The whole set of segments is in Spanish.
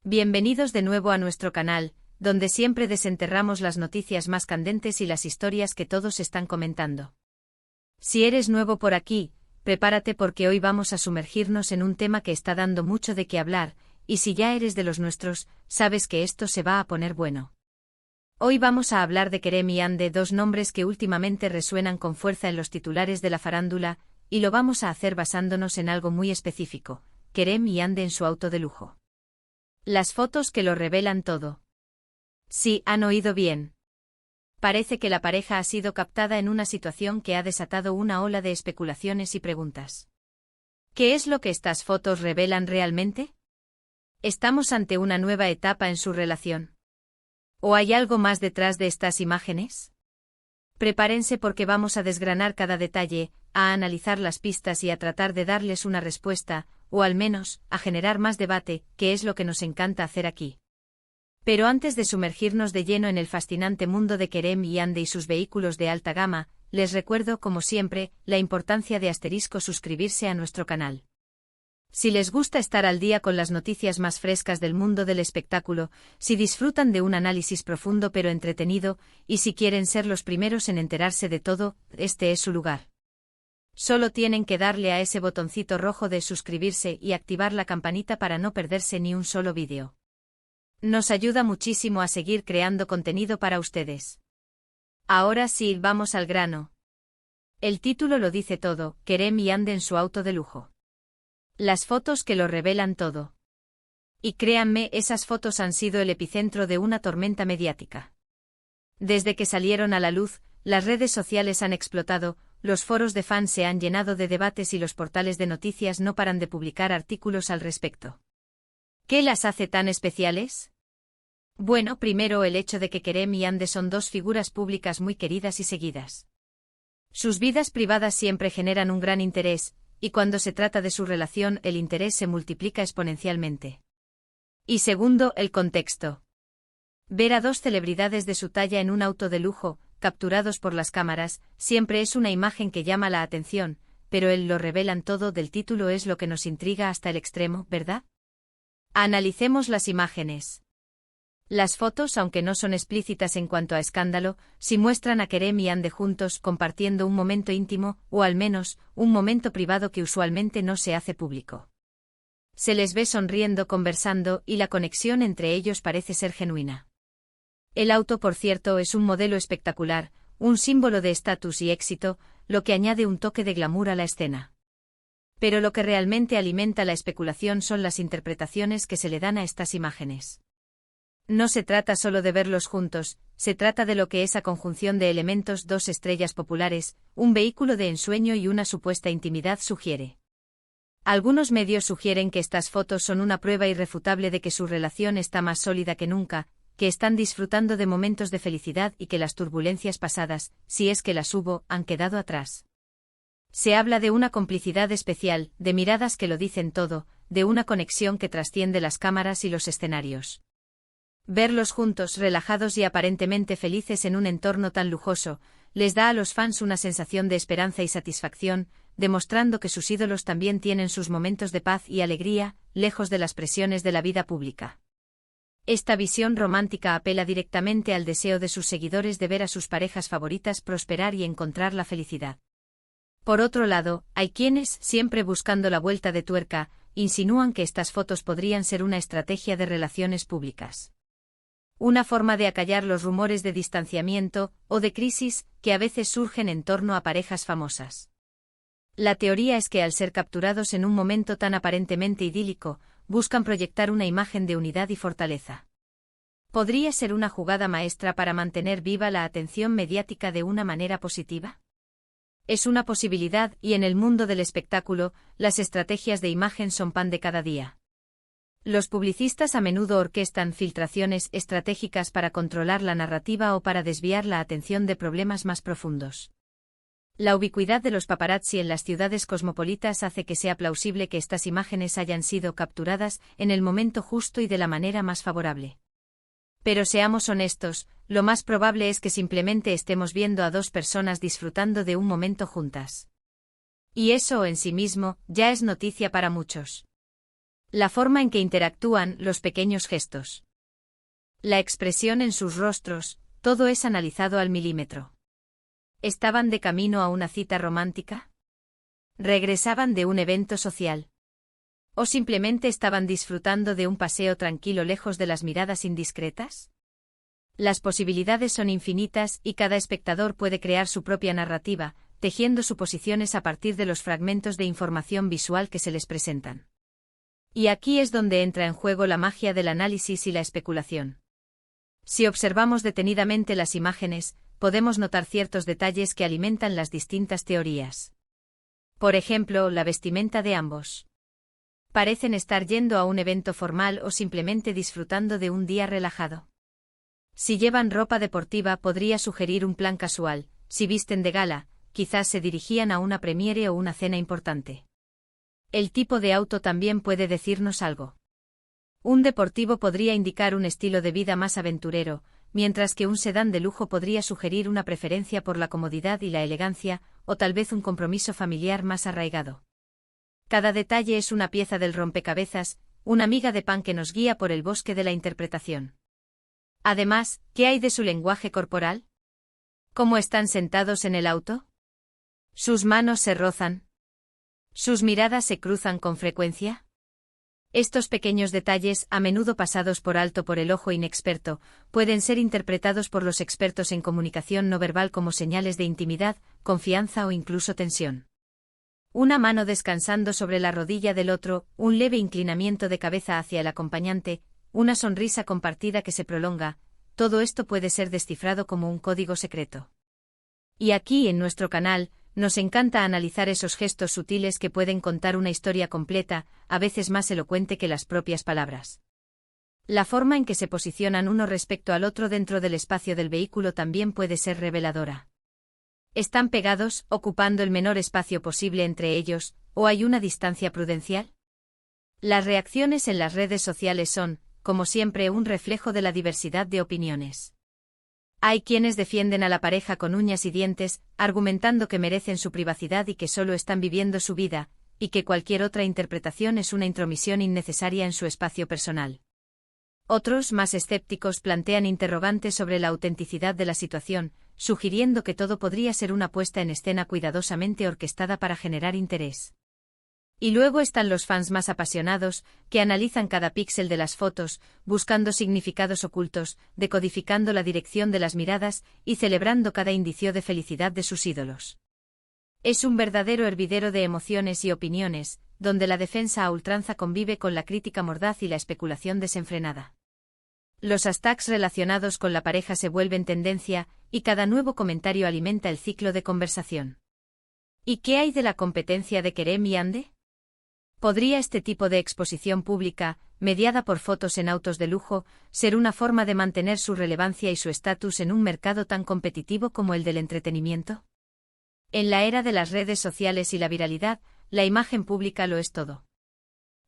Bienvenidos de nuevo a nuestro canal, donde siempre desenterramos las noticias más candentes y las historias que todos están comentando. Si eres nuevo por aquí, prepárate porque hoy vamos a sumergirnos en un tema que está dando mucho de qué hablar, y si ya eres de los nuestros, sabes que esto se va a poner bueno. Hoy vamos a hablar de Kerem y Yandé, dos nombres que últimamente resuenan con fuerza en los titulares de la farándula, y lo vamos a hacer basándonos en algo muy específico: Kerem y Yandé en su auto de lujo. Las fotos que lo revelan todo. Sí, han oído bien. Parece que la pareja ha sido captada en una situación que ha desatado una ola de especulaciones y preguntas. ¿Qué es lo que estas fotos revelan realmente? ¿Estamos ante una nueva etapa en su relación? ¿O hay algo más detrás de estas imágenes? Prepárense porque vamos a desgranar cada detalle, a analizar las pistas y a tratar de darles una respuesta, o al menos, a generar más debate, que es lo que nos encanta hacer aquí. Pero antes de sumergirnos de lleno en el fascinante mundo de Kerem y Yandé y sus vehículos de alta gama, les recuerdo, como siempre, la importancia de suscribirse a nuestro canal. Si les gusta estar al día con las noticias más frescas del mundo del espectáculo, si disfrutan de un análisis profundo pero entretenido, y si quieren ser los primeros en enterarse de todo, este es su lugar. Solo tienen que darle a ese botoncito rojo de suscribirse y activar la campanita para no perderse ni un solo vídeo. Nos ayuda muchísimo a seguir creando contenido para ustedes. Ahora sí, vamos al grano. El título lo dice todo: Kerem y Yandé en su auto de lujo. Las fotos que lo revelan todo. Y créanme, esas fotos han sido el epicentro de una tormenta mediática. Desde que salieron a la luz, las redes sociales han explotado, los foros de fans se han llenado de debates y los portales de noticias no paran de publicar artículos al respecto. ¿Qué las hace tan especiales? Bueno, primero el hecho de que Kerem y Yandé son dos figuras públicas muy queridas y seguidas. Sus vidas privadas siempre generan un gran interés, y cuando se trata de su relación el interés se multiplica exponencialmente. Y segundo, el contexto. Ver a dos celebridades de su talla en un auto de lujo, capturados por las cámaras, siempre es una imagen que llama la atención, pero el lo revelan todo del título es lo que nos intriga hasta el extremo, ¿verdad? Analicemos las imágenes. Las fotos, aunque no son explícitas en cuanto a escándalo, sí muestran a Kerem y Yandé juntos compartiendo un momento íntimo, o al menos, un momento privado que usualmente no se hace público. Se les ve sonriendo, conversando, y la conexión entre ellos parece ser genuina. El auto, por cierto, es un modelo espectacular, un símbolo de estatus y éxito, lo que añade un toque de glamour a la escena. Pero lo que realmente alimenta la especulación son las interpretaciones que se le dan a estas imágenes. No se trata solo de verlos juntos, se trata de lo que esa conjunción de elementos, dos estrellas populares, un vehículo de ensueño y una supuesta intimidad sugiere. Algunos medios sugieren que estas fotos son una prueba irrefutable de que su relación está más sólida que nunca, que están disfrutando de momentos de felicidad y que las turbulencias pasadas, si es que las hubo, han quedado atrás. Se habla de una complicidad especial, de miradas que lo dicen todo, de una conexión que trasciende las cámaras y los escenarios. Verlos juntos, relajados y aparentemente felices en un entorno tan lujoso, les da a los fans una sensación de esperanza y satisfacción, demostrando que sus ídolos también tienen sus momentos de paz y alegría, lejos de las presiones de la vida pública. Esta visión romántica apela directamente al deseo de sus seguidores de ver a sus parejas favoritas prosperar y encontrar la felicidad. Por otro lado, hay quienes, siempre buscando la vuelta de tuerca, insinúan que estas fotos podrían ser una estrategia de relaciones públicas. Una forma de acallar los rumores de distanciamiento, o de crisis, que a veces surgen en torno a parejas famosas. La teoría es que al ser capturados en un momento tan aparentemente idílico, buscan proyectar una imagen de unidad y fortaleza. ¿Podría ser una jugada maestra para mantener viva la atención mediática de una manera positiva? Es una posibilidad, y en el mundo del espectáculo, las estrategias de imagen son pan de cada día. Los publicistas a menudo orquestan filtraciones estratégicas para controlar la narrativa o para desviar la atención de problemas más profundos. La ubicuidad de los paparazzi en las ciudades cosmopolitas hace que sea plausible que estas imágenes hayan sido capturadas en el momento justo y de la manera más favorable. Pero seamos honestos, lo más probable es que simplemente estemos viendo a dos personas disfrutando de un momento juntas. Y eso en sí mismo ya es noticia para muchos. La forma en que interactúan, los pequeños gestos. La expresión en sus rostros, todo es analizado al milímetro. ¿Estaban de camino a una cita romántica? ¿Regresaban de un evento social? ¿O simplemente estaban disfrutando de un paseo tranquilo lejos de las miradas indiscretas? Las posibilidades son infinitas y cada espectador puede crear su propia narrativa, tejiendo suposiciones a partir de los fragmentos de información visual que se les presentan. Y aquí es donde entra en juego la magia del análisis y la especulación. Si observamos detenidamente las imágenes, podemos notar ciertos detalles que alimentan las distintas teorías. Por ejemplo, la vestimenta de ambos. Parecen estar yendo a un evento formal o simplemente disfrutando de un día relajado. Si llevan ropa deportiva podría sugerir un plan casual, si visten de gala, quizás se dirigían a una premiere o una cena importante. El tipo de auto también puede decirnos algo. Un deportivo podría indicar un estilo de vida más aventurero, mientras que un sedán de lujo podría sugerir una preferencia por la comodidad y la elegancia, o tal vez un compromiso familiar más arraigado. Cada detalle es una pieza del rompecabezas, una miga de pan que nos guía por el bosque de la interpretación. Además, ¿qué hay de su lenguaje corporal? ¿Cómo están sentados en el auto? ¿Sus manos se rozan? ¿Sus miradas se cruzan con frecuencia? Estos pequeños detalles, a menudo pasados por alto por el ojo inexperto, pueden ser interpretados por los expertos en comunicación no verbal como señales de intimidad, confianza o incluso tensión. Una mano descansando sobre la rodilla del otro, un leve inclinamiento de cabeza hacia el acompañante, una sonrisa compartida que se prolonga, todo esto puede ser descifrado como un código secreto. Y aquí, en nuestro canal, nos encanta analizar esos gestos sutiles que pueden contar una historia completa, a veces más elocuente que las propias palabras. La forma en que se posicionan uno respecto al otro dentro del espacio del vehículo también puede ser reveladora. ¿Están pegados, ocupando el menor espacio posible entre ellos, o hay una distancia prudencial? Las reacciones en las redes sociales son, como siempre, un reflejo de la diversidad de opiniones. Hay quienes defienden a la pareja con uñas y dientes, argumentando que merecen su privacidad y que solo están viviendo su vida, y que cualquier otra interpretación es una intromisión innecesaria en su espacio personal. Otros, más escépticos, plantean interrogantes sobre la autenticidad de la situación, sugiriendo que todo podría ser una puesta en escena cuidadosamente orquestada para generar interés. Y luego están los fans más apasionados, que analizan cada píxel de las fotos, buscando significados ocultos, decodificando la dirección de las miradas y celebrando cada indicio de felicidad de sus ídolos. Es un verdadero hervidero de emociones y opiniones, donde la defensa a ultranza convive con la crítica mordaz y la especulación desenfrenada. Los hashtags relacionados con la pareja se vuelven tendencia, y cada nuevo comentario alimenta el ciclo de conversación. ¿Y qué hay de la competencia de Kerem y Ande? ¿Podría este tipo de exposición pública, mediada por fotos en autos de lujo, ser una forma de mantener su relevancia y su estatus en un mercado tan competitivo como el del entretenimiento? En la era de las redes sociales y la viralidad, la imagen pública lo es todo.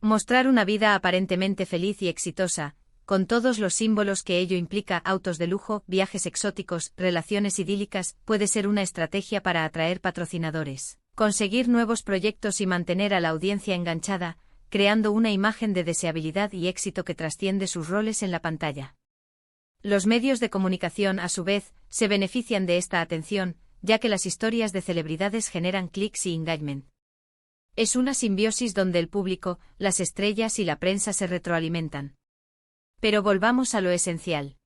Mostrar una vida aparentemente feliz y exitosa, con todos los símbolos que ello implica, autos de lujo, viajes exóticos, relaciones idílicas, puede ser una estrategia para atraer patrocinadores, conseguir nuevos proyectos y mantener a la audiencia enganchada, creando una imagen de deseabilidad y éxito que trasciende sus roles en la pantalla. Los medios de comunicación, a su vez, se benefician de esta atención, ya que las historias de celebridades generan clics y engagement. Es una simbiosis donde el público, las estrellas y la prensa se retroalimentan. Pero volvamos a lo esencial.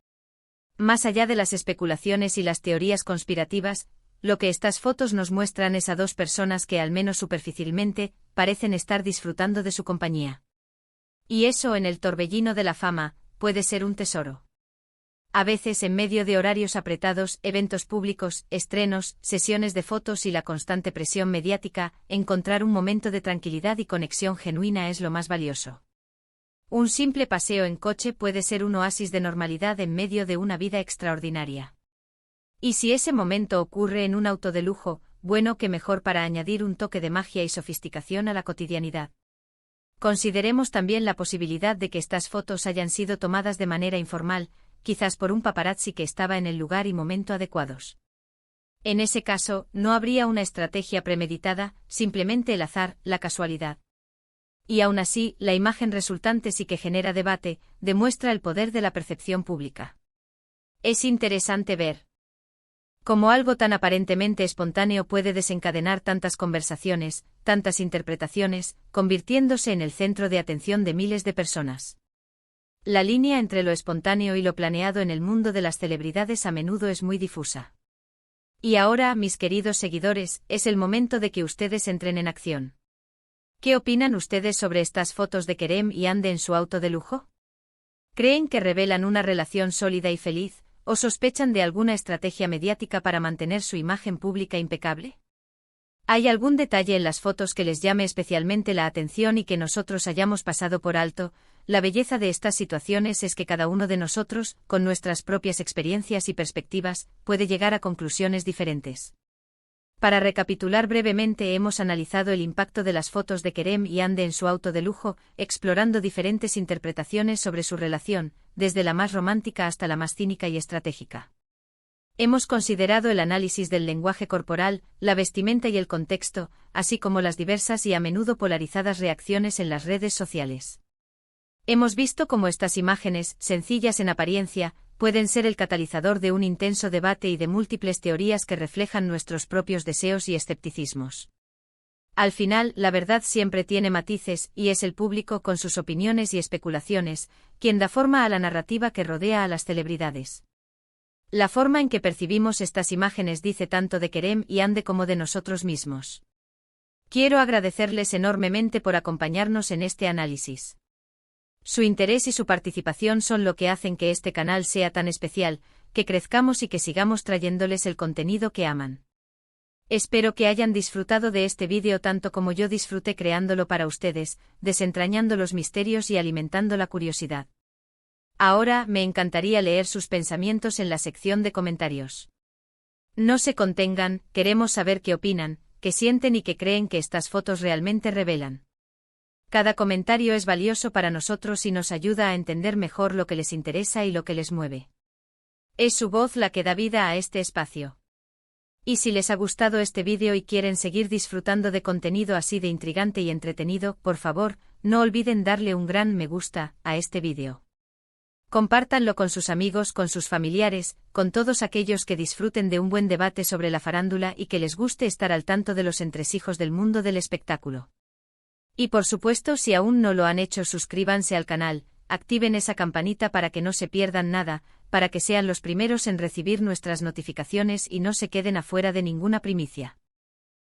Más allá de las especulaciones y las teorías conspirativas, lo que estas fotos nos muestran es a dos personas que, al menos superficialmente, parecen estar disfrutando de su compañía. Y eso, en el torbellino de la fama, puede ser un tesoro. A veces, en medio de horarios apretados, eventos públicos, estrenos, sesiones de fotos y la constante presión mediática, encontrar un momento de tranquilidad y conexión genuina es lo más valioso. Un simple paseo en coche puede ser un oasis de normalidad en medio de una vida extraordinaria. Y si ese momento ocurre en un auto de lujo, bueno, que mejor para añadir un toque de magia y sofisticación a la cotidianidad. Consideremos también la posibilidad de que estas fotos hayan sido tomadas de manera informal, quizás por un paparazzi que estaba en el lugar y momento adecuados. En ese caso, no habría una estrategia premeditada, simplemente el azar, la casualidad. Y aún así, la imagen resultante sí que genera debate, demuestra el poder de la percepción pública. Es interesante ver cómo algo tan aparentemente espontáneo puede desencadenar tantas conversaciones, tantas interpretaciones, convirtiéndose en el centro de atención de miles de personas. La línea entre lo espontáneo y lo planeado en el mundo de las celebridades a menudo es muy difusa. Y ahora, mis queridos seguidores, es el momento de que ustedes entren en acción. ¿Qué opinan ustedes sobre estas fotos de Kerem y Hande en su auto de lujo? ¿Creen que revelan una relación sólida y feliz, o sospechan de alguna estrategia mediática para mantener su imagen pública impecable? ¿Hay algún detalle en las fotos que les llame especialmente la atención y que nosotros hayamos pasado por alto? La belleza de estas situaciones es que cada uno de nosotros, con nuestras propias experiencias y perspectivas, puede llegar a conclusiones diferentes. Para recapitular brevemente, hemos analizado el impacto de las fotos de Kerem y Hande en su auto de lujo, explorando diferentes interpretaciones sobre su relación, desde la más romántica hasta la más cínica y estratégica. Hemos considerado el análisis del lenguaje corporal, la vestimenta y el contexto, así como las diversas y a menudo polarizadas reacciones en las redes sociales. Hemos visto cómo estas imágenes, sencillas en apariencia, pueden ser el catalizador de un intenso debate y de múltiples teorías que reflejan nuestros propios deseos y escepticismos. Al final, la verdad siempre tiene matices, y es el público, con sus opiniones y especulaciones, quien da forma a la narrativa que rodea a las celebridades. La forma en que percibimos estas imágenes dice tanto de Kerem y Hande como de nosotros mismos. Quiero agradecerles enormemente por acompañarnos en este análisis. Su interés y su participación son lo que hacen que este canal sea tan especial, que crezcamos y que sigamos trayéndoles el contenido que aman. Espero que hayan disfrutado de este vídeo tanto como yo disfruté creándolo para ustedes, desentrañando los misterios y alimentando la curiosidad. Ahora, me encantaría leer sus pensamientos en la sección de comentarios. No se contengan, queremos saber qué opinan, qué sienten y qué creen que estas fotos realmente revelan. Cada comentario es valioso para nosotros y nos ayuda a entender mejor lo que les interesa y lo que les mueve. Es su voz la que da vida a este espacio. Y si les ha gustado este vídeo y quieren seguir disfrutando de contenido así de intrigante y entretenido, por favor, no olviden darle un gran me gusta a este vídeo. Compártanlo con sus amigos, con sus familiares, con todos aquellos que disfruten de un buen debate sobre la farándula y que les guste estar al tanto de los entresijos del mundo del espectáculo. Y por supuesto, si aún no lo han hecho, suscríbanse al canal, activen esa campanita para que no se pierdan nada, para que sean los primeros en recibir nuestras notificaciones y no se queden afuera de ninguna primicia.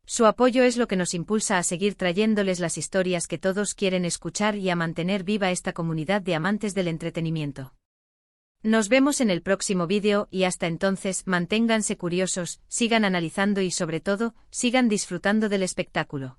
Su apoyo es lo que nos impulsa a seguir trayéndoles las historias que todos quieren escuchar y a mantener viva esta comunidad de amantes del entretenimiento. Nos vemos en el próximo vídeo y hasta entonces manténganse curiosos, sigan analizando y sobre todo, sigan disfrutando del espectáculo.